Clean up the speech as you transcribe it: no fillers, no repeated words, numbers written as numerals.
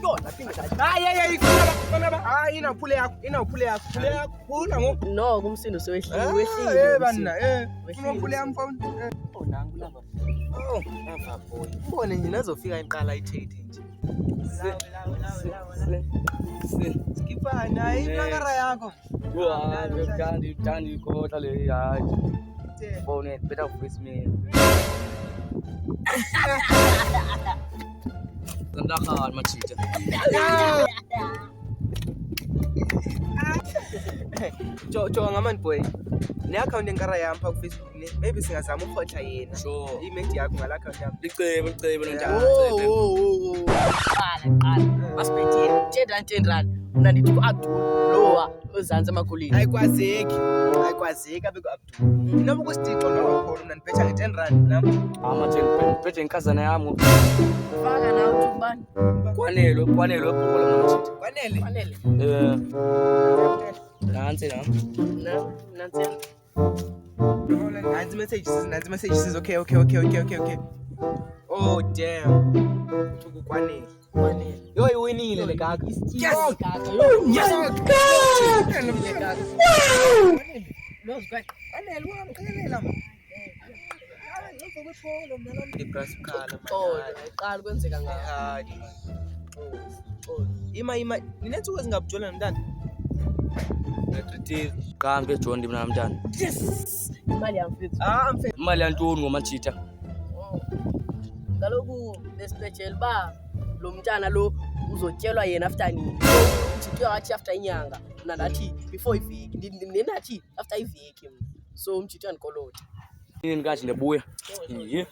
yona phinda. Hayi khona hayi inaphule yakho phule yakho phula ngoku. No kumsindo wehlile bana unophule yami phone. Nangu lava. Oh ava boy. Ubone nje nazofika iqala itrade nje. Skipani hayi nangara yakho. Uthandi ikota le hayi. Phone better voice me. Ndakhala machita. Jo ngamani boy. Ne account enkara yami pha ku Facebook le. Maybe singazama ukhotha yena. Sure. Image yakho ngala account yami. Licebo nonjani. Qala. Asiphethe 10 rand. Mina ndithi ku-Abdul lowa ozansi amakoleni. Ayikwazeki abeke Abdul. Noma kusitixo nokho mina ndiphetha nge10 rand nami. Phethe inkazana yami. Faka nawe uthi kubani? Kwanele ebhola machita. Kwanele. Nansi na. Nansi. Nansi messages. Okay. Oh damn. Uthi kwanele. Yo iwinile le gaga. Yes. Kwanele wamqelela mama. Ngizokuthola mina la ngipress ukhala manje. Qala kwenzeka ngayo. Ima ninethuko ezingabujolana mntana. Ngiyatritiza. Kambe John mina mntana. Yes. Imali yamfethu. Mfethu. Imali yantoni ngomachita? Kaloku lesipecial ba lo mntana lo uzotyelwa yena after nini? Umthitho wathi after inyanga. Mina ndathi before iveki. Ndinathi after iveki. So umthitho andikolota. Yini kanje nebuya? Ye.